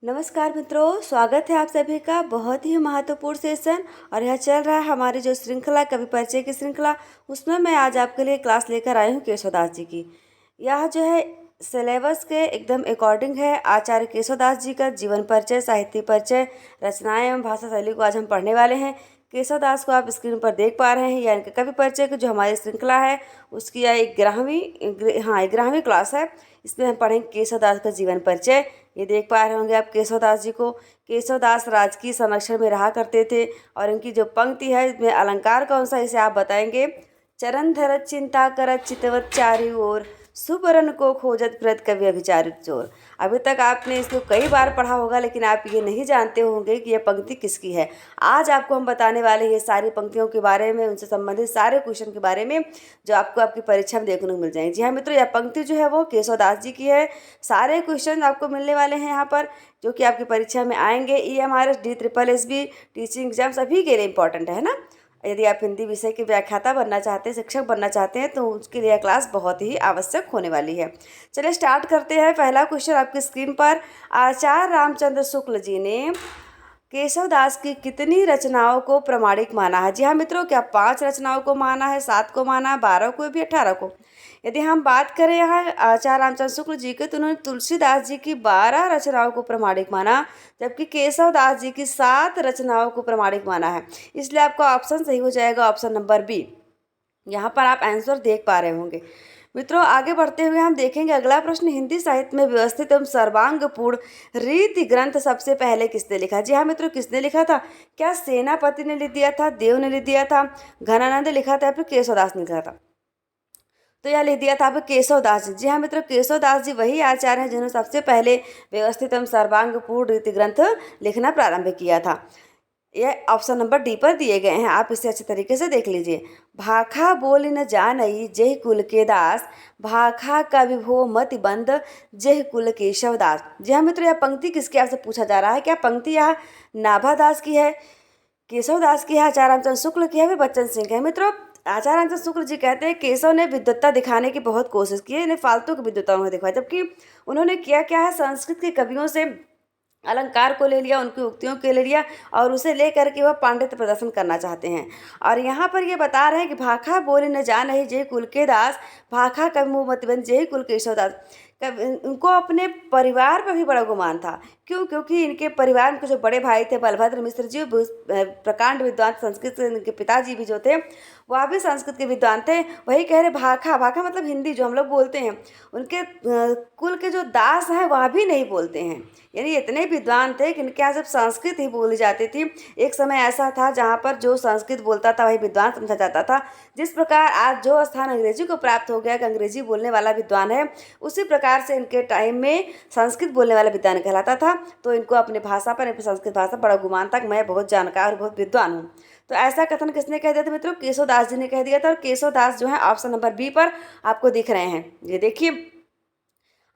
नमस्कार मित्रों, स्वागत है आप सभी का बहुत ही महत्वपूर्ण सेशन। और यह चल रहा है हमारी जो श्रृंखला कवि परिचय की श्रृंखला, उसमें मैं आज आपके लिए क्लास लेकर आई हूँ केशवदास जी की। यह जो है सिलेबस के एकदम अकॉर्डिंग है। आचार्य केशवदास जी का जीवन परिचय, साहित्य परिचय, रचनाएं एवं भाषा शैली को आज हम पढ़ने वाले हैं। केशवदास को आप स्क्रीन पर देख पा रहे हैं, या इनके कवि परिचय की जो हमारी श्रृंखला है उसकी यह 11वीं क्लास है। इसमें हम पढ़ेंगे केशवदास का जीवन परिचय। ये देख पा रहे होंगे आप केशवदास जी को। केशवदास राजकीय संरक्षण में रहा करते थे, और इनकी जो पंक्ति है इसमें अलंकार कौन सा, इसे आप बताएंगे। चरण धरत चिंता करत चितवत चारि ओर, सुबरन को खोजत प्रत कवि अभिचारित चोर। अभी तक आपने इसको कई बार पढ़ा होगा, लेकिन आप ये नहीं जानते होंगे कि यह पंक्ति किसकी है। आज आपको हम बताने वाले हैं ये सारी पंक्तियों के बारे में, उनसे संबंधित सारे क्वेश्चन के बारे में जो आपको आपकी परीक्षा में देखने को मिल जाएंगे। जी हाँ मित्रों, यह पंक्ति जो है वो केशवदास जी की है। सारे क्वेश्चन आपको मिलने वाले हैं यहाँ पर, जो कि आपकी परीक्षा में आएंगे। EMRS DSSB टीचिंग एग्जाम सभी के लिए इंपॉर्टेंट है ना। यदि आप हिंदी विषय के व्याख्याता बनना चाहते हैं, शिक्षक बनना चाहते हैं, तो उसके लिए क्लास बहुत ही आवश्यक होने वाली है। चलिए स्टार्ट करते हैं। पहला क्वेश्चन आपकी स्क्रीन पर। आचार्य रामचंद्र शुक्ल जी ने केशवदास की कितनी रचनाओं को प्रमाणिक माना है? जी हाँ मित्रों, क्या 5 रचनाओं को माना है, 7 को माना है, 12 को, भी 18 को? यदि हम बात करें यहाँ आचार्य रामचंद्र शुक्ल जी के, तो उन्होंने तुलसीदास जी की 12 रचनाओं को प्रमाणिक माना, जबकि केशवदास जी की 7 रचनाओं को प्रमाणिक माना है। इसलिए आपका ऑप्शन सही हो जाएगा, ऑप्शन नंबर बी। यहाँ पर आप आंसर देख पा रहे होंगे। मित्रों आगे बढ़ते हुए हम देखेंगे अगला प्रश्न। हिंदी साहित्य में व्यवस्थित एवं सर्वांगपूर्ण रीति ग्रंथ सबसे पहले किसने लिखा? जी हाँ मित्रों, किसने लिखा था? क्या सेनापति ने लिख दिया था, देव ने लिख दिया था, घनानंद लिखा था, या फिर केशवदास ने लिखा था? तो यह लिख दिया था आपको केशवदास जी। जी हाँ मित्रों, केशवदास जी वही आचार्य हैं जिन्होंने सबसे पहले व्यवस्थित एवं सर्वांगपूर्ण रीति ग्रंथ लिखना प्रारंभ किया था। यह ऑप्शन नंबर डी पर दिए गए हैं, आप इसे अच्छे तरीके से देख लीजिए। भाखा बोल न जानई जय कुल के दास, भाखा का विभो मति बंद जय कुल केशवदास। जी हाँ मित्रों, यह पंक्ति किसके आपसे पूछा जा रहा है? क्या पंक्ति यह नाभादास की है, केशवदास की है, आचार्य रामचंद्र शुक्ल की है, फिर बच्चन सिंह की है? मित्रों आचार्य रामचंद्र शुक्ल जी कहते हैं केशव ने विद्वत्ता दिखाने की बहुत कोशिश की है, इन्हें फालतू की विद्वत्ता उन्होंने दिखाई, जबकि उन्होंने किया क्या है, संस्कृत के कवियों से अलंकार को ले लिया, उनकी उक्तियों को ले लिया, और उसे लेकर के वह पांडित्य प्रदर्शन करना चाहते हैं। और यहाँ पर ये बता रहे हैं कि भाखा बोले न जान ही जय कुल के दास, भाखा कवि मुँह मत बन जय कुल केशवदास। उनको अपने परिवार पर भी बड़ा गुमान था। क्यों? क्योंकि इनके परिवार में जो बड़े भाई थे बलभद्र मिश्र जी, प्रकांड विद्वान, संस्कृत के इनके पिताजी भी जो थे वह भी संस्कृत के विद्वान थे। वही कह रहे भाखा, भाखा मतलब हिंदी जो हम लोग बोलते हैं, उनके कुल के जो दास हैं वह भी नहीं बोलते हैं। यानी इतने विद्वान थे कि इनके यहाँ सिर्फ संस्कृत ही बोली जाती थी। एक समय ऐसा था जहाँ पर जो संस्कृत बोलता था वही विद्वान समझा जाता था। जिस प्रकार आज जो स्थान अंग्रेजी को प्राप्त हो गया कि अंग्रेजी बोलने वाला विद्वान है, उसी प्रकार से इनके टाइम में संस्कृत बोलने वाला विद्वान कहलाता था। तो इनको अपनी भाषा पर, अपनी संस्कृत भाषा पर बड़ा गुमान था कि मैं बहुत जानकार और बहुत विद्वान हूँ। तो ऐसा कथन किसने कह दिया था मित्रों? केशवदास जी ने कह दिया था। और केशवदास जो है ऑप्शन नंबर बी पर आपको दिख रहे हैं। ये देखिए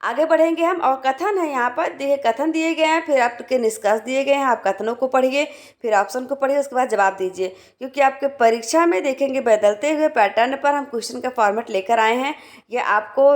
आगे बढ़ेंगे हम, और कथन है यहाँ पर, देखिए कथन दिए गए हैं, फिर आपके निष्कर्ष दिए गए हैं। आप कथनों को पढ़िए, फिर ऑप्शन को पढ़िए, उसके बाद जवाब दीजिए। क्योंकि आपके परीक्षा में देखेंगे बदलते हुए पैटर्न पर हम क्वेश्चन का फॉर्मेट लेकर आए हैं। ये आपको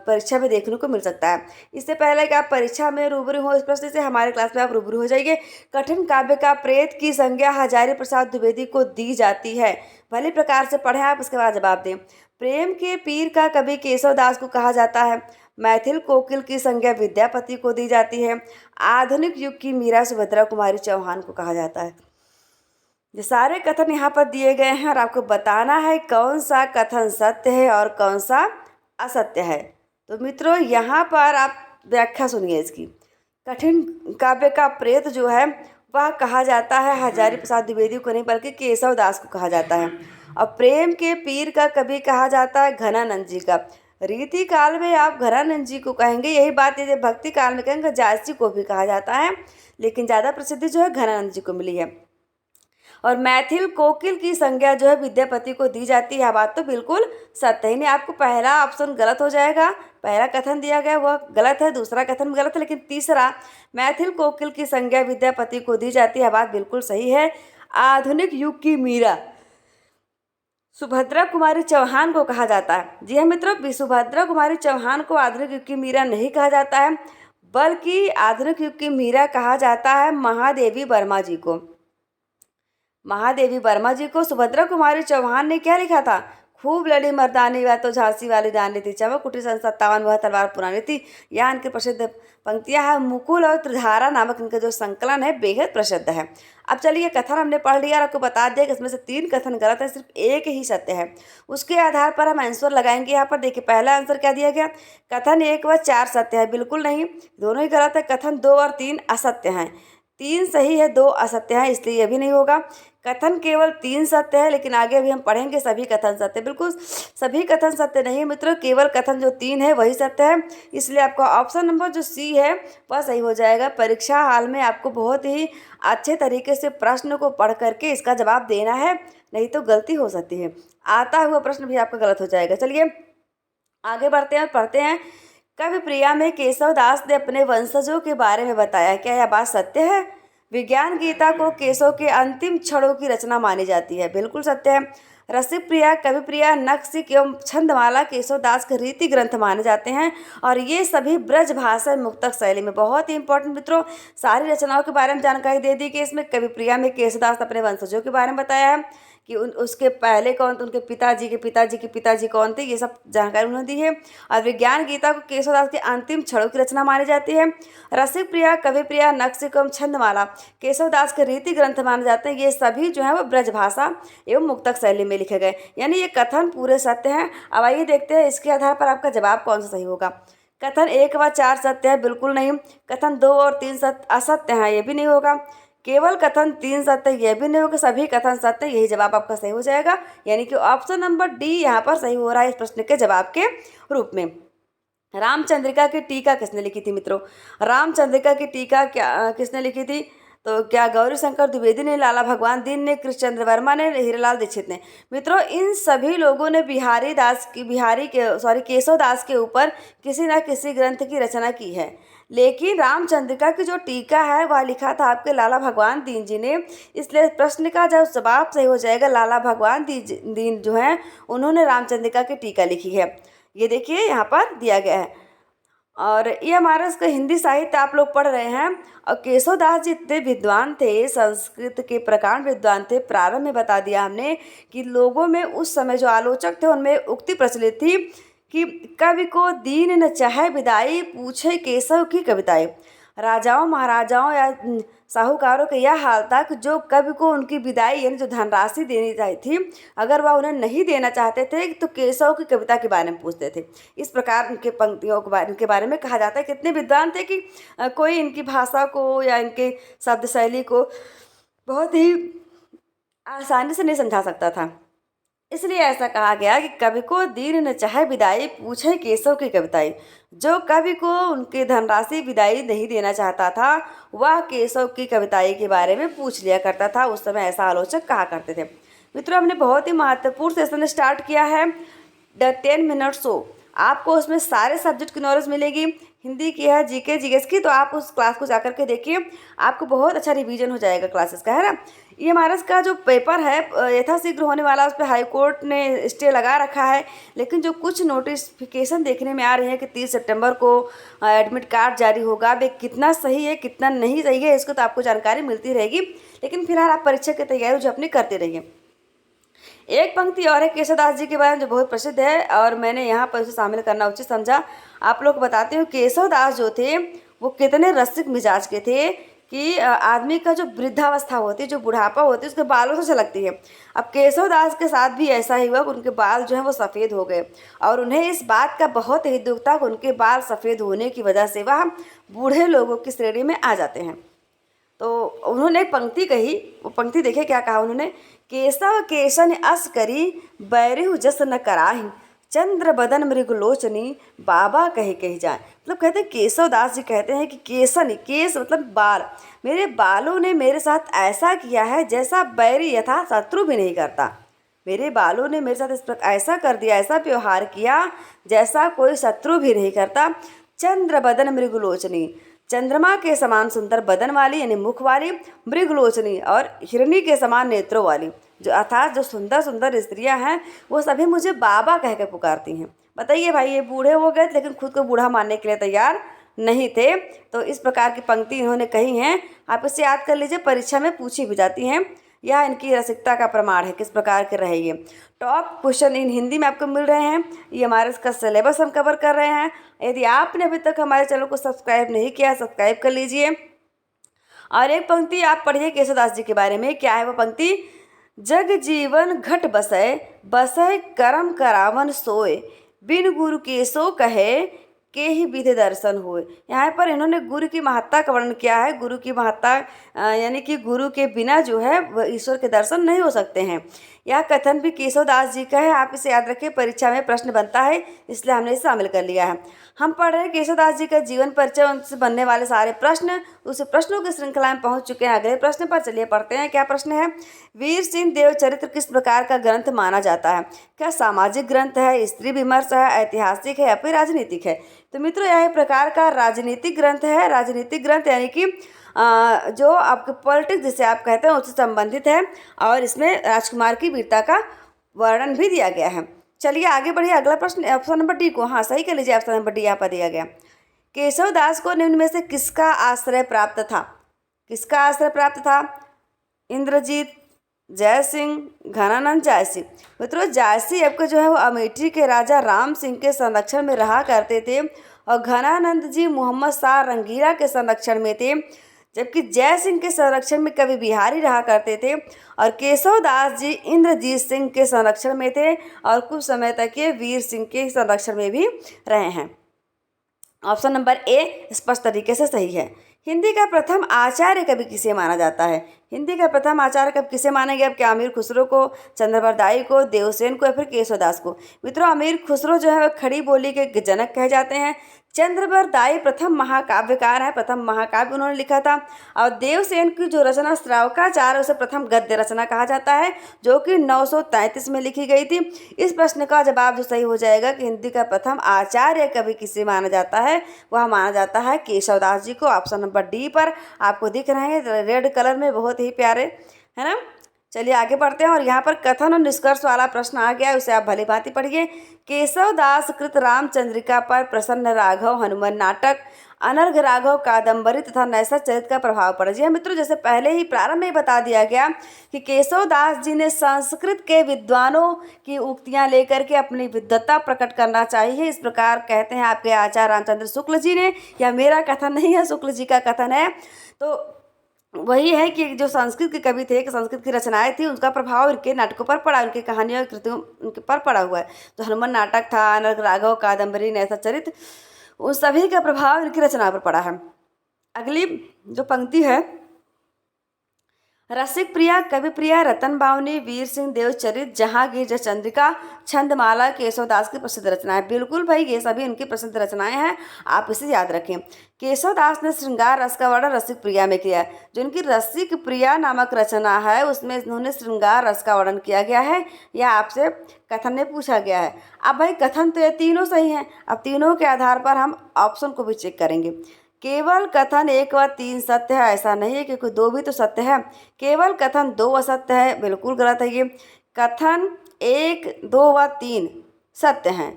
परीक्षा में देखने को मिल सकता है। इससे पहले कि आप परीक्षा में रूबरू हो इस प्रश्न से, हमारे क्लास में आप रूबरू हो जाइए। कठिन काव्य का प्रेत की संज्ञा हजारी प्रसाद द्विवेदी को दी जाती है। भली प्रकार से पढ़ें आप, उसके बाद जवाब दें। प्रेम के पीर का कवि केशवदास को कहा जाता है। मैथिल कोकिल की संज्ञा विद्यापति को दी जाती है। आधुनिक युग की मीरा सुभद्रा कुमारी चौहान को कहा जाता है। ये सारे कथन यहाँ पर दिए गए हैं, और आपको बताना है कौन सा कथन सत्य है और कौन सा असत्य है। तो मित्रों यहाँ पर आप व्याख्या सुनिए इसकी। कठिन काव्य का प्रेत जो है वह कहा जाता है हजारी प्रसाद द्विवेदी को नहीं, बल्कि केशवदास को कहा जाता है। और प्रेम के पीर का कवि कहा जाता है घनानंद जी का। रीति काल में आप घनानंद जी को कहेंगे, यही बात यदि भक्ति काल में कहेंगे जायसी को भी कहा जाता है, लेकिन ज़्यादा प्रसिद्धि जो है घनानंद जी को मिली है। और मैथिल कोकिल की संज्ञा जो है विद्यापति को दी जाती है। बात तो बिल्कुल सत्य ही नहीं। आपको पहला ऑप्शन गलत हो जाएगा, पहला कथन दिया गया वह गलत है, दूसरा कथन भी गलत है, लेकिन तीसरा मैथिल कोकिल की संज्ञा विद्यापति को दी जाती है, बात बिल्कुल सही है। आधुनिक युग की मीरा सुभद्रा कुमारी चौहान को कहा जाता है। जी हाँ मित्रों, सुभद्रा कुमारी चौहान को आधुनिक युग की मीरा नहीं कहा जाता है, बल्कि आधुनिक युग की मीरा कहा जाता है महादेवी वर्मा जी को। महादेवी वर्मा जी को सुभद्रा कुमारी चौहान ने क्या लिखा था? खूब लड़ी मर्दानी वह तो झांसी वाली रानी थी, चमक उठी सन 57 वह तलवार पुरानी थी। यह इनकी प्रसिद्ध पंक्तियां हैं। मुकुल और त्रिधारा नामक इनका जो संकलन है बेहद प्रसिद्ध है। अब चलिए कथन हमने पढ़ लिया और आपको बता दिया कि इसमें से 3 कथन गलत है, सिर्फ एक ही सत्य है। उसके आधार पर हम आंसर लगाएंगे। यहाँ पर देखिए पहला आंसर क्या दिया गया, कथन 1 व 4 सत्य है। बिल्कुल नहीं, दोनों ही गलत है। कथन 2 और 3 असत्य हैं। 3 सही है, 2 असत्य है, इसलिए यह भी नहीं होगा। कथन केवल 3 सत्य है, लेकिन आगे अभी हम पढ़ेंगे सभी कथन सत्य। बिल्कुल सभी कथन सत्य नहीं मित्रों, केवल कथन जो 3 है वही सत्य है। इसलिए आपका ऑप्शन नंबर जो सी है वह सही हो जाएगा। परीक्षा हाल में आपको बहुत ही अच्छे तरीके से प्रश्न को पढ़ करके इसका जवाब देना है, नहीं तो गलती हो सकती है। आता हुआ प्रश्न भी आपका गलत हो जाएगा। चलिए आगे बढ़ते हैं और पढ़ते हैं। कवि प्रिया में केशव दास ने अपने वंशजों के बारे में बताया, क्या यह बात सत्य है? विज्ञान गीता को केशव के अंतिम क्षणों की रचना मानी जाती है। बिल्कुल सत्य है। रसिक प्रिया, कवि प्रिया, नक्सिक एवं छंदमाला केशव दास के रीति ग्रंथ माने जाते हैं और ये सभी ब्रज भाषा मुक्तक शैली में। बहुत ही इंपॉर्टेंट मित्रों, सारी रचनाओं के बारे में जानकारी दे दी कि इसमें कवि प्रिया में केशव दास अपने वंशजों के बारे में बताया है कि उसके पहले कौन थे, उनके पिताजी के पिताजी के पिताजी कौन थे, ये सब जानकारी उन्होंने दी है। और विज्ञान गीता को केशवदास के अंतिम क्षणों की रचना मानी जाती है। रसिक प्रिया, कवि प्रिया, नक्सिक एवं छंदमाला केशवदास के रीति ग्रंथ माने जाते हैं। ये सभी जो है वो ब्रज भाषा एवं मुक्तक शैली में लिखे गए, यानी ये कथन पूरे सत्य हैं। अब आइए देखते हैं इसके आधार पर आपका जवाब कौन सा सही होगा। कथन 1 व 4 सत्य है, बिल्कुल नहीं। कथन 2 और 3 असत्य हैं, ये भी नहीं होगा। केवल कथन 3 सत्य, यह भी नहीं होगा। सभी कथन सत्य, यही जवाब आपका सही हो जाएगा। यानी कि ऑप्शन नंबर डी यहाँ पर सही हो रहा है इस प्रश्न के जवाब के रूप में। रामचंद्रिका की टीका किसने लिखी थी मित्रों? रामचंद्रिका की टीका क्या किसने लिखी थी? तो क्या गौरी शंकर द्विवेदी ने, लाला भगवान दीन ने, कृष्णचंद्र वर्मा ने, हीरालाल दीक्षित ने? मित्रों इन सभी लोगों ने केशव दास के ऊपर किसी न किसी ग्रंथ की रचना की है, लेकिन रामचंद्रिका की जो टीका है वह लिखा था आपके लाला भगवान दीन जी ने। इसलिए प्रश्न का जब जवाब सही हो जाएगा, लाला भगवान दीन जो है उन्होंने रामचंद्रिका की टीका लिखी है। ये देखिए यहाँ पर दिया गया है। और ये हमारा इसका हिंदी साहित्य आप लोग पढ़ रहे हैं। और केशव दास जी इतने विद्वान थे, संस्कृत के प्रकांड विद्वान थे। प्रारंभ में बता दिया हमने कि लोगों में उस समय जो आलोचक थे उनमें उक्ति प्रचलित थी कि कवि को दीन न चाहे विदाई, पूछे केशव की कविताएं। राजाओं महाराजाओं या साहूकारों का यह हाल था कि जो कवि को उनकी विदाई यानी जो धनराशि देनी चाहिए थी, अगर वह उन्हें नहीं देना चाहते थे तो केशव की कविता के बारे में पूछते थे। इस प्रकार उनके पंक्तियों के बारे में कहा जाता है कितने विद्वान थे कि कोई इनकी भाषा को या इनके शब्द शैली को बहुत ही आसानी से नहीं समझा सकता था। इसलिए ऐसा कहा गया कि कवि को दीन न चाहे विदाई, पूछे केशव की कविताएं। जो कवि को उनके धनराशि विदाई नहीं देना चाहता था वह केशव की कविताएं के बारे में पूछ लिया करता था। उस समय ऐसा आलोचक कहा करते थे। मित्रों हमने बहुत ही महत्वपूर्ण सेशन स्टार्ट किया है, द 10 मिनट शो। आपको उसमें सारे सब्जेक्ट की नॉलेज मिलेगी। हिंदी की है, जीके जीएस की, तो आप उस क्लास को जाकर के देखिए, आपको बहुत अच्छा रिवीजन हो जाएगा क्लासेस का, है ना। ये हमारा इसका जो पेपर है यथाशीघ्र होने वाला, उस पर हाई कोर्ट ने स्टे लगा रखा है, लेकिन जो कुछ नोटिफिकेशन देखने में आ रही है कि 30 सितंबर को एडमिट कार्ड जारी होगा। अब कितना सही है कितना नहीं सही है इसको तो आपको जानकारी मिलती रहेगी, लेकिन फिलहाल आप परीक्षा की तैयारी जो अपनी करते रहिए। एक पंक्ति और है केशवदास जी के बारे में जो बहुत प्रसिद्ध है और मैंने यहाँ पर उसे शामिल करना उचित समझा। आप लोग को बताती हूँ केशवदास जो थे वो कितने रसिक मिजाज के थे कि आदमी का जो वृद्धावस्था होती है, जो बुढ़ापा होती है, उसके बालों से झलकती है। अब केशवदास के साथ भी ऐसा ही हुआ कि उनके बाल जो हैं वो सफ़ेद हो गए और उन्हें इस बात का बहुत ही दुख था कि उनके बाल सफ़ेद होने की वजह से वह बूढ़े लोगों की श्रेणी में आ जाते हैं। तो उन्होंने एक पंक्ति कही, वो पंक्ति देखिए क्या कहा उन्होंने, केशव केशन अस करी बैरिहु जस न कराही, चंद्र बदन मृगलोचनी बाबा कहे कही जाए। मतलब कहते हैं केशव दास जी कहते हैं कि केसन, केस मतलब बाल, मेरे बालों ने मेरे साथ ऐसा किया है जैसा बैरी यथा शत्रु भी नहीं करता। मेरे बालों ने मेरे साथ इस प्रकार ऐसा कर दिया, ऐसा व्यवहार किया जैसा कोई शत्रु भी नहीं करता। चंद्र बदन मृगलोचनी, चंद्रमा के समान सुंदर बदन वाली यानी मुख वाली, मृगलोचनी और हिरनी के समान नेत्रों वाली, जो अर्थात जो सुंदर सुंदर स्त्रियां हैं वो सभी मुझे बाबा कहकर पुकारती हैं। बताइए भाई, ये बूढ़े हो गए लेकिन खुद को बूढ़ा मानने के लिए तैयार नहीं थे। तो इस प्रकार की पंक्ति इन्होंने कही हैं, आप इसे याद कर लीजिए, परीक्षा में पूछी भी जाती हैं। यह इनकी रसिकता का प्रमाण है, किस प्रकार के रहे ये। टॉप क्वेश्चन इन हिंदी में आपको मिल रहे हैं, ये हमारे इसका सिलेबस हम कवर कर रहे हैं। यदि आपने अभी तक हमारे चैनल को सब्सक्राइब नहीं किया, सब्सक्राइब कर लीजिए। और एक पंक्ति आप पढ़िए केशवदास जी के बारे में, क्या है वो पंक्ति? जग जीवन घट बसै, बसै करम करावन सोए, बिन गुरु के सो कहे, के ही विधि दर्शन होए। यहाँ पर इन्होंने गुरु की महत्ता का वर्णन किया है। गुरु की महत्ता यानी कि गुरु के बिना जो है वह ईश्वर के दर्शन नहीं हो सकते हैं। यह कथन भी केशवदास जी का है, आप इसे याद रखिए, परीक्षा में प्रश्न बनता है, इसलिए हमने इसे शामिल कर लिया है। हम पढ़ रहे हैं केशवदास जी का जीवन परिचय, उनसे बनने वाले सारे प्रश्न, उस प्रश्नों की श्रृंखला में पहुंच चुके हैं अगले प्रश्न पर। चलिए पढ़ते हैं, क्या प्रश्न है? वीर सिंह देव चरित्र किस प्रकार का ग्रंथ माना जाता है? क्या सामाजिक ग्रंथ है, स्त्री विमर्श है, ऐतिहासिक है या फिर राजनीतिक है? तो मित्रों यह एक प्रकार का राजनीतिक ग्रंथ है। राजनीतिक ग्रंथ यानी कि जो आपके पॉलिटिक्स जिसे आप कहते हैं उससे संबंधित है, और इसमें राजकुमार की वीरता का वर्णन भी दिया गया है। चलिए आगे बढ़िए, अगला प्रश्न ऑप्शन नंबर डी को, हाँ सही कर लीजिए, ऑप्शन नंबर डी यहाँ पर दिया गया। केशवदास को निम्न में से किसका आश्रय प्राप्त था? किसका आश्रय प्राप्त था? इंद्रजीत, जयसिंह, घनानंद, जायसी। मित्रों जायसी आपको जो है वो अमेठी के राजा राम सिंह के संरक्षण में रहा करते थे, और घनानंद जी मोहम्मद शाह रंगीला के संरक्षण में थे, जबकि जय सिंह के संरक्षण में कवि बिहारी रहा करते थे, और केशवदास जी इंद्रजीत सिंह के संरक्षण में थे, और कुछ समय तक ये वीर सिंह के संरक्षण में भी रहे हैं। ऑप्शन नंबर ए स्पष्ट तरीके से सही है। हिंदी का प्रथम आचार्य कवि किसे माना जाता है? हिंदी का प्रथम आचार्य कवि किसे मानेंगे? अब क्या अमीर खुसरो को, चंद्रबरदाई को, देवसेन को या फिर केशवदास को? मित्रों अमीर खुसरो जो है वह खड़ी बोली के जनक कहे जाते हैं। चंद्रबरदाई प्रथम महाकाव्यकार है, प्रथम महाकाव्य उन्होंने लिखा था। और देवसेन की जो रचना श्रावकाचार है उसे प्रथम गद्य रचना कहा जाता है, जो कि 933 में लिखी गई थी। इस प्रश्न का जवाब जो सही हो जाएगा कि हिंदी का प्रथम आचार्य कवि किसे माना जाता है, वह माना जाता है केशवदास जी को। ऑप्शन नंबर डी पर आपको दिख रहे हैं रेड कलर में, बहुत ही प्यारे, है ना। चलिए आगे बढ़ते हैं, और यहाँ पर कथन और निष्कर्ष वाला प्रश्न आ गया है, उसे आप भली भांति पढ़िए। केशवदास कृत रामचंद्रिका पर प्रसन्न राघव हनुमान नाटक, अनर्घ राघव कादम्बरी तथा नैसा चरित्र का प्रभाव पड़ा। जी हाँ मित्रों, जैसे पहले ही प्रारंभ में बता दिया गया कि केशवदास जी ने संस्कृत के विद्वानों की उक्तियां लेकर के अपनी विद्वत्ता प्रकट करना चाहिए, इस प्रकार कहते हैं आपके आचार्य रामचंद्र शुक्ल जी ने। यह मेरा कथन नहीं है, शुक्ल जी का कथन है। तो वही है कि जो संस्कृत के कवि थे, कि संस्कृत की रचनाएं थी, उनका प्रभाव इनके नाटकों पर पड़ा, उनकी कहानियों कृतियों उनके पर पड़ा हुआ है। जो हनुमान नाटक था, अनर्घ राघव कादम्बरी, नैसा चरित्र, उन सभी का प्रभाव इनकी रचना पर पड़ा है। अगली जो पंक्ति है, रसिक प्रिया, कवि प्रिया, रतन बावनी, वीर सिंह देवचरित, जहांगीर, जयचंद्रिका, छंदमाला केशवदास की प्रसिद्ध रचनाएं। बिल्कुल भाई, ये सभी उनकी प्रसिद्ध रचनाएं हैं, आप इसे याद रखें। केशवदास ने श्रृंगार रस का वर्णन रसिक प्रिया में किया है। जो इनकी रसिक प्रिया नामक रचना है उसमें इन्होंने श्रृंगार रस का वर्णन किया गया है, यह आपसे कथन में पूछा गया है। अब भाई कथन तो ये तीनों सही हैं, अब तीनों के आधार पर हम ऑप्शन को भी चेक करेंगे। केवल कथन 1 व 3 सत्य है, ऐसा नहीं है, क्योंकि 2 भी तो सत्य है। केवल कथन 2 असत्य है, बिल्कुल गलत है ये। कथन 1, 2 व 3 सत्य हैं,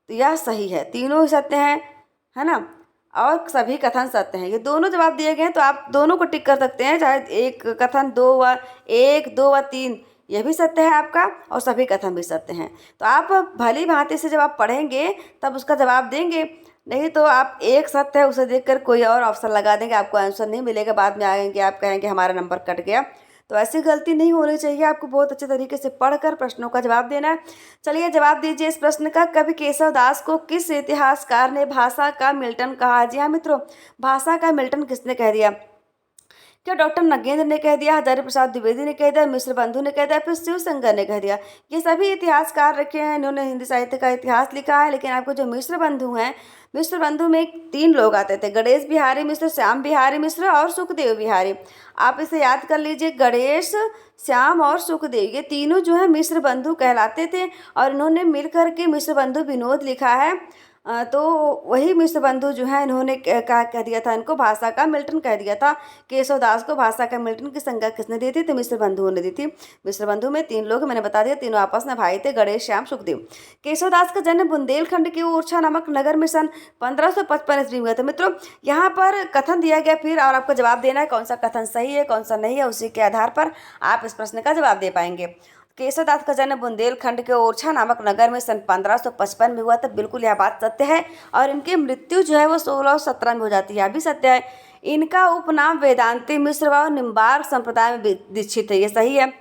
तो यह सही है, तीनों ही सत्य हैं, है ना। और सभी कथन सत्य हैं, ये दोनों जवाब दिए गए हैं, तो आप दोनों को टिक कर सकते हैं, चाहे एक कथन 1, 2 व 3 यह भी सत्य है आपका, और सभी कथन भी सत्य हैं। तो आप भली भांति से जब आप पढ़ेंगे तब उसका जवाब देंगे, नहीं तो आप एक सत्य है उसे देखकर कोई और ऑप्शन लगा देंगे, आपको आंसर नहीं मिलेगा, बाद में आएंगे आप कहेंगे हमारा नंबर कट गया। तो ऐसी गलती नहीं होनी चाहिए, आपको बहुत अच्छे तरीके से पढ़कर प्रश्नों का जवाब देना है। चलिए जवाब दीजिए इस प्रश्न का, कवि केशवदास को किस इतिहासकार ने भाषा का मिल्टन कहा? जी हाँ मित्रों, भाषा का मिल्टन किसने कह दिया? क्या डॉक्टर नगेंद्र ने कह दिया, हजारी प्रसाद द्विवेदी ने कह दिया, मिश्र बंधु ने कह दिया, फिर शिवशंकर ने कह दिया? ये सभी इतिहासकार रखे हैं, इन्होंने हिंदी साहित्य का इतिहास लिखा है। लेकिन आपको जो मिश्र बंधु हैं, मिश्र बंधु में 3 लोग आते थे, गणेश बिहारी मिश्र, श्याम बिहारी मिश्र और सुखदेव बिहारी। आप इसे याद कर लीजिए, गणेश, श्याम और सुखदेव, ये तीनों जो है मिश्र बंधु कहलाते थे, और इन्होंने मिलकर के मिश्र बंधु विनोद लिखा है। तो वही मिश्र बंधु जो है इन्होंने कह दिया था, इनको भाषा का मिल्टन कह दिया था। केशवदास को भाषा का मिल्टन की संज्ञा किसने दी थी? तो मिश्र बंधुओं ने दी थी। मिश्र बंधु में 3 लोग, मैंने बता दिया, तीनों आपस में भाई थे, गणेश, श्याम, सुखदेव। केशवदास का जन्म बुंदेलखंड के ओरछा नामक नगर में सन 1555 ईस्वी में हुआ था। मित्रों यहाँ पर कथन दिया गया फिर, और आपको जवाब देना है कौन सा कथन सही है कौन सा नहीं है, उसी के आधार पर आप इस प्रश्न का जवाब दे पाएंगे। केशवदास का जन्म बुंदेलखंड के ओरछा नामक नगर में सन 1555 में हुआ था, बिल्कुल यह बात सत्य है। और इनकी मृत्यु जो है वो 1617 में हो जाती है, यह भी सत्य है। इनका उपनाम वेदांती मिश्र व निम्बार्क संप्रदाय में दीक्षित है, ये सही है।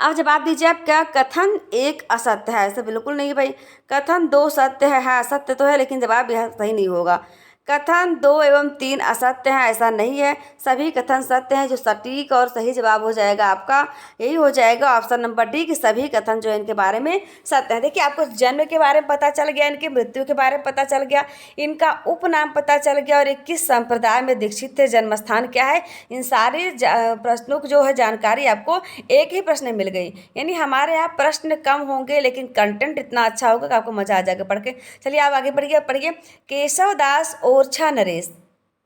अब जवाब दीजिए आप, क्या कथन 1 असत्य है? ऐसा बिल्कुल नहीं भाई, कथन 2 सत्य है। हाँ सत्य तो है, लेकिन जवाब यह सही नहीं होगा। कथन 2 एवं 3 असत्य हैं, ऐसा नहीं है, सभी कथन सत्य हैं। जो सटीक और सही जवाब हो जाएगा आपका यही हो जाएगा ऑप्शन नंबर डी, कि सभी कथन जो है इनके बारे में सत्य है। देखिए आपको जन्म के बारे में पता चल गया, इनकी मृत्यु के बारे में पता चल गया, इनका उपनाम पता चल गया, और 21 संप्रदाय में दीक्षित थे, जन्म स्थान क्या है, इन सारे प्रश्नों की जो है जानकारी आपको एक ही प्रश्न में मिल गई। यानी हमारे यहाँ प्रश्न कम होंगे लेकिन कंटेंट इतना अच्छा होगा कि आपको मजा आ जाएगा पढ़ के। चलिए आप आगे पढ़िए। केशवदास ओरछा नरेश,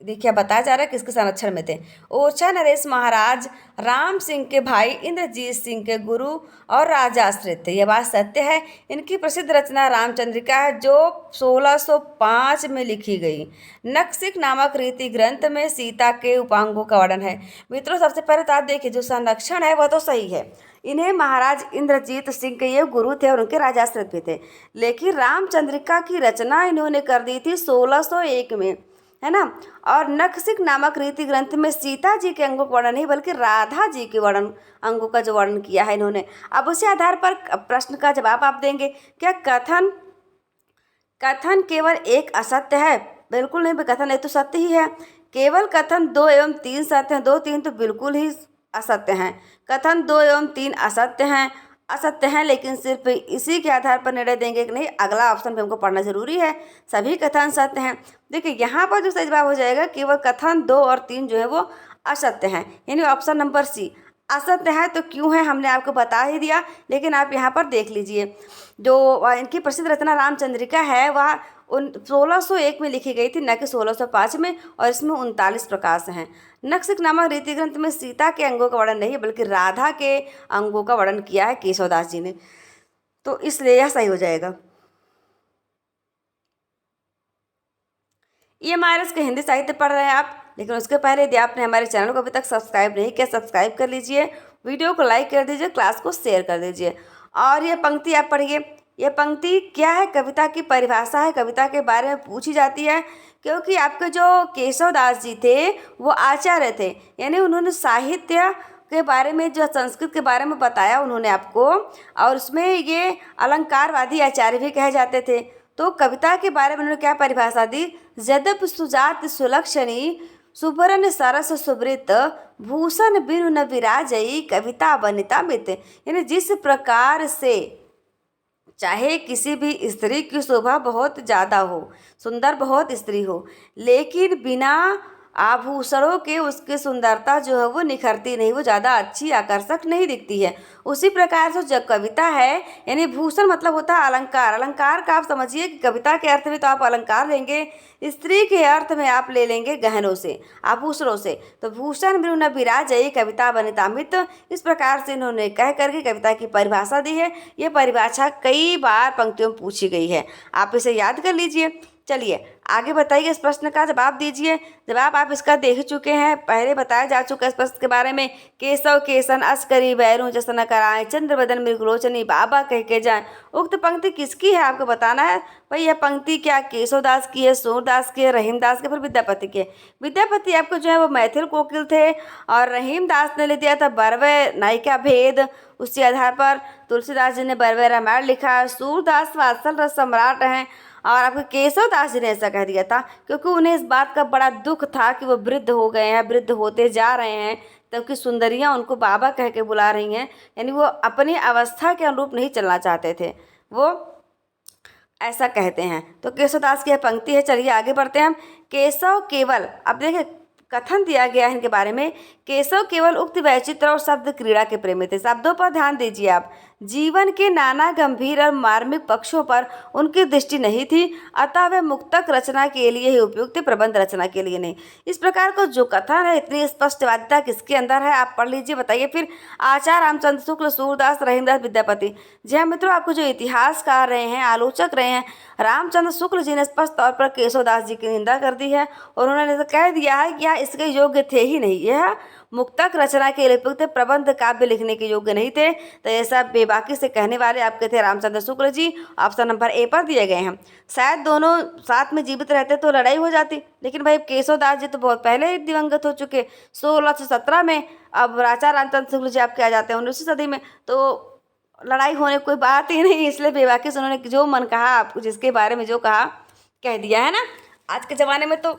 देखिए बताया जा रहा है किसके संरक्षण में थे। ओरछा नरेश महाराज राम सिंह के भाई इंद्रजीत सिंह के गुरु और राजाश्रित थे, यह बात सत्य है। इनकी प्रसिद्ध रचना रामचंद्रिका है, जो 1605 में लिखी गई। नखशिख नामक रीति ग्रंथ में सीता के उपांगों का वर्णन है। मित्रों सबसे पहले तो आप देखिए, जो संरक्षण है वह तो सही है, इन्हें महाराज इंद्रजीत सिंह के ये गुरु थे और उनके राजाश्रित भी थे। लेकिन रामचंद्रिका की रचना इन्होंने कर दी थी 1601 में, है ना। और नखशिख नामक रीति ग्रंथ में सीता जी के अंगों का वर्णन नहीं बल्कि राधा जी के अंगों का जो वर्णन किया है इन्होंने। अब उसी आधार पर प्रश्न का जवाब आप देंगे, क्या कथन केवल 1 असत्य है? बिल्कुल नहीं, कथन 1 तो सत्य ही है। केवल कथन 2 एवं 3 सत्य हैं, 2, 3 तो बिल्कुल ही असत्य हैं। कथन 2 एवं 3 असत्य हैं, लेकिन सिर्फ इसी के आधार पर निर्णय देंगे कि नहीं, अगला ऑप्शन पे हमको पढ़ना जरूरी है। सभी कथन सत्य हैं। देखिए यहाँ पर जो सही जवाब हो जाएगा, केवल कथन 2 और 3 जो है वो असत्य हैं, यानी ऑप्शन नंबर सी असत्य है। तो क्यों है हमने आपको बता ही दिया, लेकिन आप यहाँ पर देख लीजिए, जो इनकी प्रसिद्ध रचना रामचंद्रिका है वह 1601 में लिखी गई थी, न कि 1605 में, और इसमें 39 प्रकाश हैं। नखशिख नामक रीति ग्रंथ में सीता के अंगों का वर्णन नहीं है बल्कि राधा के अंगों का वर्णन किया है केशवदास जी ने, तो इसलिए यह सही हो जाएगा। EMRS के हिंदी साहित्य पढ़ रहे हैं आप, लेकिन उसके पहले यदि आपने हमारे चैनल को अभी तक सब्सक्राइब नहीं किया, सब्सक्राइब कर लीजिए, वीडियो को लाइक कर दीजिए, क्लास को शेयर कर दीजिए। और ये पंक्ति आप पढ़िए, यह पंक्ति क्या है? कविता की परिभाषा है, कविता के बारे में पूछी जाती है, क्योंकि आपके जो केशवदास जी थे वो आचार्य थे, यानी उन्होंने साहित्य के बारे में, जो संस्कृत के बारे में बताया उन्होंने आपको, और उसमें ये अलंकारवादी आचार्य भी कहे जाते थे। तो कविता के बारे में उन्होंने क्या परिभाषा दी? यद्यप सुजात सुलक्षणी सुबरन सरस सुवृत भूषण बिनु न विराजई कविता बनिता मित, यानी जिस प्रकार से चाहे किसी भी स्त्री की शोभा बहुत ज़्यादा हो, सुंदर बहुत स्त्री हो, लेकिन बिना आभूषणों के उसकी सुंदरता जो है वो निखरती नहीं, वो ज़्यादा अच्छी आकर्षक नहीं दिखती है। उसी प्रकार से जो कविता है, यानी भूषण मतलब होता है अलंकार, अलंकार का आप समझिए कि कविता के अर्थ में तो आप अलंकार लेंगे, स्त्री के अर्थ में आप ले लेंगे गहनों से, आभूषणों से। तो भूषण बिनु न विराजई कविता बनितामित, इस प्रकार से इन्होंने कह करके कविता की परिभाषा दी है। ये परिभाषा कई बार पंक्तियों में पूछी गई है, आप इसे याद कर लीजिए। चलिए आगे बताइए, इस प्रश्न का जवाब दीजिए। जवाब आप इसका देख चुके हैं, पहले बताया जा चुका है इस प्रश्न के बारे में। केशव केसन अस्करी बैरू जसन कराए चंद्रवदन मृगलोचनी बाबा कह के जाए। उक्त पंक्ति किसकी है आपको बताना है। भाई यह पंक्ति क्या केशवदास की है, सूरदास की है, रहीमदास की, फिर विद्यापति की है। विद्यापति आपको जो है वो मैथिल कोकिल थे, और रहीमदास ने ले दिया था बरवे नायिका भेद, उसी आधार पर तुलसीदास जी ने बरवे रामायण लिखा। सूरदास वात्सल रस सम्राट हैं, और आपके केशवदास जी ने ऐसा कह दिया था क्योंकि उन्हें इस बात का बड़ा दुख था कि वो वृद्ध हो गए हैं, वृद्ध होते जा रहे हैं, तबकि सुंदरियां उनको बाबा कह के बुला रही हैं, यानी वो अपनी अवस्था के अनुरूप नहीं चलना चाहते थे, वो ऐसा कहते हैं। तो केशवदास की यह पंक्ति है। चलिए आगे बढ़ते हैं हम। केशव केवल, अब देखिए कथन दिया गया है इनके बारे में, केशव केवल उक्त वैचित्र और शब्द क्रीड़ा के प्रेमी थे। शब्दों पर ध्यान दीजिए आप, जीवन के नाना गंभीर और मार्मिक पक्षों पर उनकी दृष्टि नहीं थी, अतः वे मुक्तक रचना के लिए ही उपयुक्त थे, प्रबंध रचना के लिए नहीं। इस प्रकार का जो कथन है, इतनी स्पष्टवादिता किसके अंदर है, आप पढ़ लीजिए, बताइए फिर। आचार्य रामचंद्र शुक्ल, सूरदास, रहीमदास, विद्यापति। जी हाँ मित्रों, आपको जो इतिहासकार रहे हैं, आलोचक रहे हैं रामचंद्र शुक्ल जी ने स्पष्ट तौर पर केशवदास जी की निंदा कर दी है और उन्होंने तो कह दिया है कि यह इसके योग्य थे ही नहीं, यह मुक्तक रचना के लिए उपयुक्त, प्रबंध काव्य लिखने के योग्य नहीं थे। तो ये सब बेबाकी से कहने वाले आपके थे Ramchandra Shukla ji. Option number A पर दिए गए हैं। शायद दोनों साथ में जीवित रहते तो लड़ाई हो जाती, लेकिन भाई केशवदास जी तो बहुत पहले ही दिवंगत हो चुके, 1617 में। अब आचार्य रामचंद्र शुक्ल जी आपके आ जाते हैं 19वीं सदी में, तो लड़ाई होने कोई बात ही नहीं। इसलिए बेबाकी से उन्होंने जो मन कहा, आपको जिसके बारे में जो कहा कह दिया है ना। आज के ज़माने में तो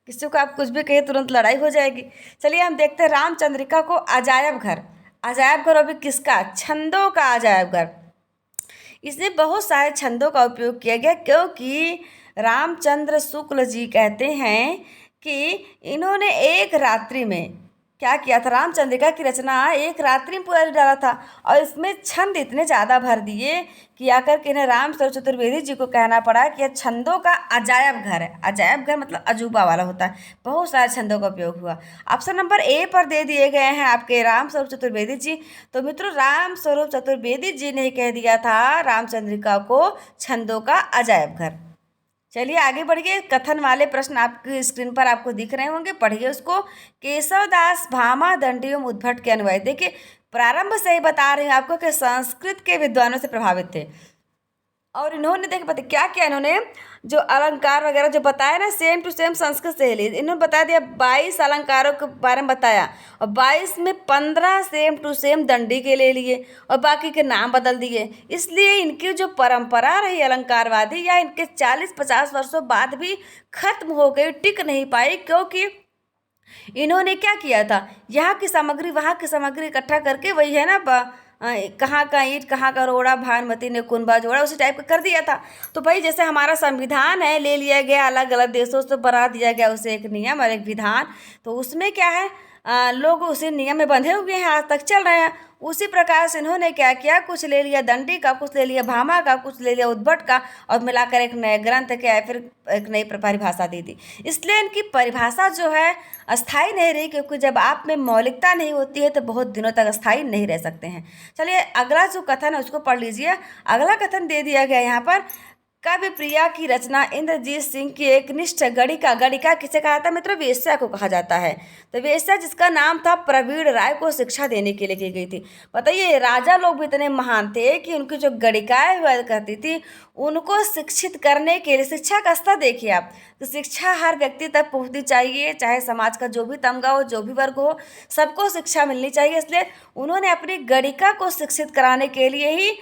किसी को आप कुछ भी कहिए तुरंत लड़ाई हो जाएगी। चलिए हम देखते हैं रामचंद्रिका को अजायब घर। अजायब घर अभी किसका? छंदों का अजायब घर। इसमें बहुत सारे छंदों का उपयोग किया गया, क्योंकि रामचंद्र शुक्ल जी कहते हैं कि इन्होंने एक रात्रि में क्या किया था, रामचंद्रिका की रचना एक रात्रि में पूरा डाला था और इसमें छंद इतने ज़्यादा भर दिए कि आकर के इन्हें राम स्वरूप चतुर्वेदी जी को कहना पड़ा कि यह छंदों का अजायब घर है। अजायब घर मतलब अजूबा वाला होता है। बहुत सारे छंदों का उपयोग हुआ। ऑप्शन नंबर ए पर दे दिए गए हैं आपके राम स्वरूप चतुर्वेदी जी। तो मित्रों, राम स्वरूप चतुर्वेदी जी ने कह दिया था रामचंद्रिका को छंदों का अजायब घर। चलिए आगे बढ़िए। कथन वाले प्रश्न आपकी स्क्रीन पर आपको दिख रहे होंगे, पढ़िए उसको। केशवदास भामा दंडी एवं उद्भट के अनुयायी। देखिए प्रारंभ से ही बता रही हूँ आपको कि संस्कृत के विद्वानों से प्रभावित थे और इन्होंने देख पता क्या क्या, इन्होंने जो अलंकार वगैरह जो बताया ना, सेम टू सेम संस्कृत से ही लिए। इन्होंने बता दिया 22 अलंकारों के बारे में बताया और 22 में 15 सेम टू सेम दंडी के ले लिए और बाकी के नाम बदल दिए। इसलिए इनकी जो परंपरा रही अलंकारवादी, या इनके 40-50 वर्षों बाद भी खत्म हो गई, टिक नहीं पाई, क्योंकि इन्होंने क्या किया था, यहाँ की सामग्री वहाँ की सामग्री इकट्ठा करके, वही है ना कहाँ का ईंट कहाँ का रोड़ा, भानुमति ने कुंभा जोड़ा, उसी टाइप का कर दिया था। तो भाई जैसे हमारा संविधान है, ले लिया गया अलग अलग देशों से, बना दिया गया उसे एक नियम और एक विधान, तो उसमें क्या है लोग उसी नियम में बंधे हुए हैं, आज तक चल रहे हैं। उसी प्रकार से इन्होंने क्या किया, कुछ ले लिया दंडी का, कुछ ले लिया भामा का, कुछ ले लिया उद्भट का और मिलाकर एक नए ग्रंथ के फिर एक नई परिभाषा दी थी। इसलिए इनकी परिभाषा जो है अस्थाई नहीं रही, क्योंकि जब आप में मौलिकता नहीं होती है तो बहुत दिनों तक अस्थाई नहीं रह सकते हैं। चलिए अगला जो कथन है उसको पढ़ लीजिए। अगला कथन दे दिया गया यहाँ पर, काव्य प्रिया की रचना इंद्रजीत सिंह की एक निष्ठ गणिका। गणिका किसे कहा था मित्रों? वेश्या को कहा जाता है। तो वेश्या जिसका नाम था प्रवीण राय को शिक्षा देने के लिए की गई थी। बताइए राजा लोग भी इतने महान थे कि उनकी जो गणिकाएं हुआ करती थी, उनको शिक्षित करने के लिए, शिक्षा का स्तर देखिए आप, तो शिक्षा हर व्यक्ति तक पहुँचनी चाहिए, चाहे समाज का जो भी तमगा हो, जो भी वर्ग हो, सबको शिक्षा मिलनी चाहिए। इसलिए उन्होंने अपनी गणिका को शिक्षित कराने के लिए ही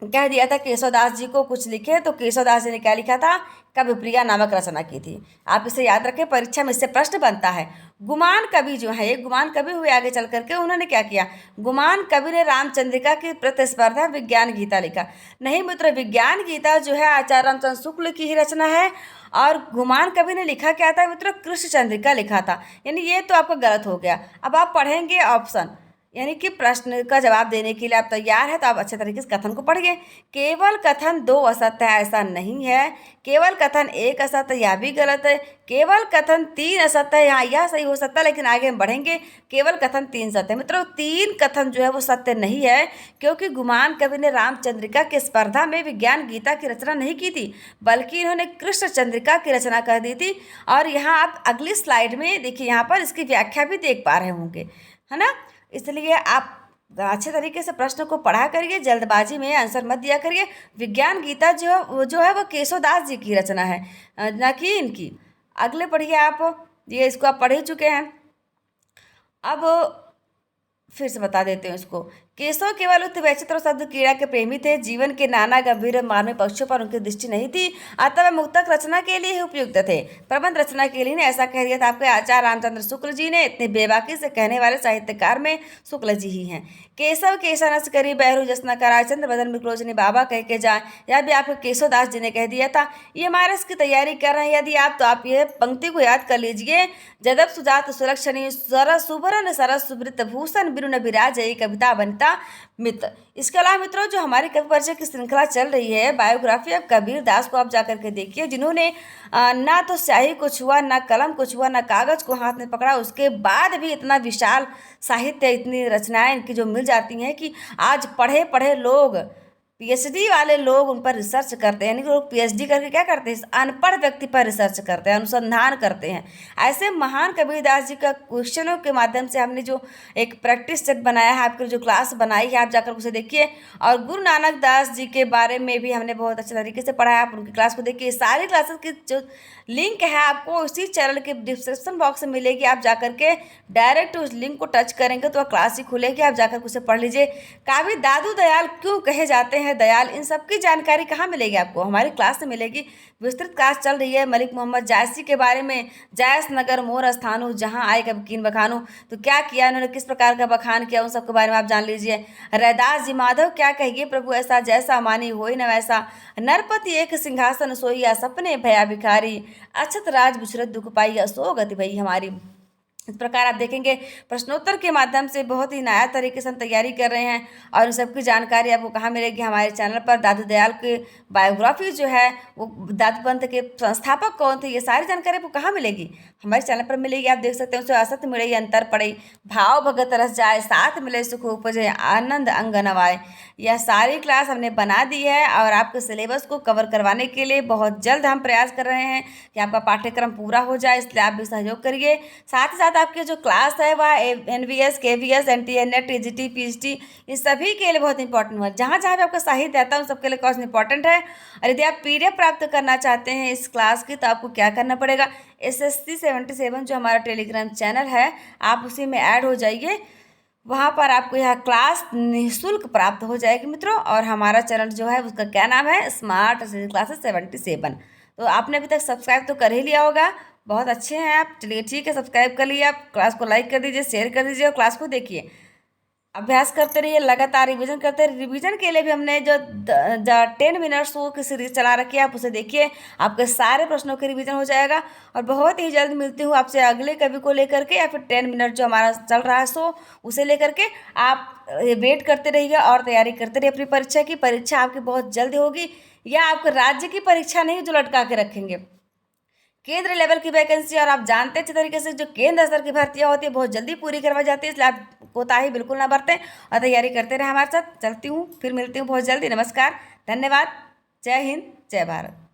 कह दिया था केशवदास जी को कुछ लिखे। तो केशवदास जी ने क्या लिखा था? काव्य प्रिया नामक रचना की थी। आप इसे याद रखें, परीक्षा में इससे प्रश्न बनता है। गुमान कवि जो है, ये गुमान कवि हुए आगे चल करके, उन्होंने क्या किया, गुमान कवि ने रामचंद्रिका की प्रतिस्पर्धा विज्ञान गीता लिखा। नहीं मित्र, विज्ञान गीता जो है आचार्य रामचंद्र शुक्ल की ही रचना है और गुमान कवि ने लिखा क्या था मित्रों? कृष्ण चंद्रिका लिखा था। यानी ये तो आपका गलत हो गया। अब आप पढ़ेंगे ऑप्शन, यानी कि प्रश्न का जवाब देने के लिए आप तैयार है तो आप अच्छे तरीके से कथन को पढ़िए। केवल कथन 2 असत्य है, ऐसा नहीं है। केवल कथन 1 असत्य, यह भी गलत है। केवल कथन 3 असत्य है, यहाँ यह सही हो सकता है, लेकिन आगे हम बढ़ेंगे। केवल कथन 3 सत्य है। मित्रों 3 कथन जो है वो सत्य नहीं है, क्योंकि गुमान कवि ने रामचंद्रिका की स्पर्धा में विज्ञान गीता की रचना नहीं की थी, बल्कि इन्होंने कृष्ण चंद्रिका की रचना कर दी थी। और यहाँ आप अगली स्लाइड में देखिए, यहाँ पर इसकी व्याख्या भी देख पा रहे होंगे, है ना। इसलिए आप अच्छे तरीके से प्रश्न को पढ़ा करिए, जल्दबाजी में आंसर मत दिया करिए। विज्ञान गीता जो है वो केशवदास जी की रचना है, ना कि इनकी। अगले पढ़िए आप, ये इसको आप पढ़ ही चुके हैं। अब फिर से बता देते हैं इसको। केशव केवल उक्त वैचित्र शब्द कीड़ा के प्रेमी थे। जीवन के नाना गंभीर और मार्मिक पक्षों पर उनकी दृष्टि नहीं थी, अतः वे मुक्तक रचना के लिए ही उपयुक्त थे, प्रबंध रचना के लिए ने ऐसा कह दिया था आपके आचार्य रामचंद्र शुक्ल जी ने। इतने बेबाकी से कहने वाले साहित्यकार में शुक्ल जी ही हैं। केशव केशानस करी बहरू जसना कराय चंद्र बदन विक्रोजनी बाबा कह के जाए, यह भी आपको केशवदास जी ने कह दिया था। ये हमारे इसकी तैयारी कर रहे हैं यदि आप, तो आप ये पंक्ति को याद कर लीजिए। जदब सुजात सुलक्षणी सरस सुभरन सरस सुवृत भूषण बिरुन विराजयी कविता वनिता का मित्र। इसके अलावा मित्रों, जो हमारी कवि परिचय की श्रृंखला चल रही है, बायोग्राफी ऑफ कबीर दास को आप जाकर के देखिए, जिन्होंने ना तो स्याही को छुआ, ना कलम को छुआ, ना कागज को हाथ में पकड़ा, उसके बाद भी इतना विशाल साहित्य, इतनी रचनाएं इनकी जो मिल जाती हैं कि आज पढ़े पढ़े लोग, पीएचडी वाले लोग उन पर रिसर्च करते हैं। यानी कि लोग पीएचडी करके क्या करते हैं, अनपढ़ व्यक्ति पर रिसर्च करते हैं, अनुसंधान करते हैं। ऐसे महान कबीरदास जी का क्वेश्चनों के माध्यम से हमने जो एक प्रैक्टिस सेट बनाया है, आपके जो क्लास बनाई है, आप जाकर उसे देखिए। और गुरु नानक दास जी के बारे में भी हमने बहुत अच्छे तरीके से पढ़ाया, आप उनकी क्लास को देखिए। सारी क्लासेस की जो लिंक है आपको उसी चैनल के डिस्क्रिप्शन बॉक्स में मिलेगी, आप जाकर के डायरेक्ट उस लिंक को टच करेंगे तो क्लास ही खुलेगी, आप जाकर उसे पढ़ लीजिए। काबीर दादू दयाल क्यों कहे जाते हैं दयाल, इन सब की जानकारी कहाँ मिलेगी आपको, हमारी क्लास में मिलेगी। विस्तृत क्लास चल रही है मलिक मोहम्मद जायसी के बारे में। जायस नगर मोर स्थानु जहाँ आए कब कीन बखानू, तो क्या किया उन्होंने, किस प्रकार का बखान किया, उन सब के बारे में आप जान लीजिए। रैदास जी माधव क्या कहिए प्रभु ऐसा, जैसा मानी होई न वैसा, नरपति एक सिंहासन सोइया सपने भया भिखारी, अछत राज बुछरत दुख पाई असो गति भई हमारी। इस प्रकार आप देखेंगे प्रश्नोत्तर के माध्यम से बहुत ही नया तरीके से हम तैयारी कर रहे हैं। और इन सबकी जानकारी आपको कहाँ मिलेगी, हमारे चैनल पर। दादू दयाल की बायोग्राफी जो है, वो दादू पंथ के संस्थापक कौन थे, ये सारी जानकारी आपको कहाँ मिलेगी, हमारे चैनल पर मिलेगी। आप देख सकते हैं, उससे असत मिले अंतर पड़े, भाव भगत रस जाए, साथ मिले सुख उपजे, आनंद अंग नवाए। यह सारी क्लास हमने बना दी है और आपके सिलेबस को कवर करवाने के लिए बहुत जल्द हम प्रयास कर रहे हैं कि आपका पाठ्यक्रम पूरा हो जाए, इसलिए आप भी सहयोग करिए। साथ ही साथ आपकी जो क्लास है वह NVS, KVS, NTA, NET, TGT, PhD, इन सभी के लिए बहुत इंपॉर्टेंट है। जहाँ जहाँ भी आपका साहित्य आता है उन सबके लिए कोर्स इंपॉर्टेंट है। और यदि आप पीडीएफ प्राप्त करना चाहते हैं इस क्लास की, तो आपको क्या करना पड़ेगा, SSC 77 जो हमारा टेलीग्राम चैनल है, आप उसी में ऐड हो जाइए। वहाँ पर आपको यह क्लास निःशुल्क प्राप्त हो जाएगी मित्रों। और हमारा चैनल जो है उसका क्या नाम है, स्मार्ट क्लासेस 77। तो आपने अभी तक सब्सक्राइब तो कर ही लिया होगा, बहुत अच्छे हैं आप। चलिए ठीक है, सब्सक्राइब कर लिए आप, क्लास को लाइक कर दीजिए, शेयर कर दीजिए और क्लास को देखिए, अभ्यास करते रहिए, लगातार रिवीजन करते रहिए। रिवीजन के लिए भी हमने जो 10 मिनट्स वो की सीरीज चला रखी है, आप उसे देखिए, आपके सारे प्रश्नों के रिवीजन हो जाएगा। और बहुत ही जल्द मिलती हूँ आपसे अगले कवि को लेकर के, या फिर 10 मिनट जो हमारा चल रहा है सो उसे लेकर के। आप वेट करते रहिए और तैयारी करते रहिए अपनी परीक्षा की। परीक्षा आपकी बहुत जल्द होगी, या आपके राज्य की परीक्षा नहीं जो लटका के रखेंगे, केंद्र लेवल की वैकेंसी। और आप जानते हैं अच्छे तरीके से जो केंद्र स्तर की भर्तियां होती है बहुत जल्दी पूरी करवाई जाती है, इसलिए आप कोताही बिल्कुल ना बरतें और तैयारी करते रहें हमारे साथ। चलती हूँ, फिर मिलती हूँ बहुत जल्दी। नमस्कार, धन्यवाद, जय हिंद, जय भारत।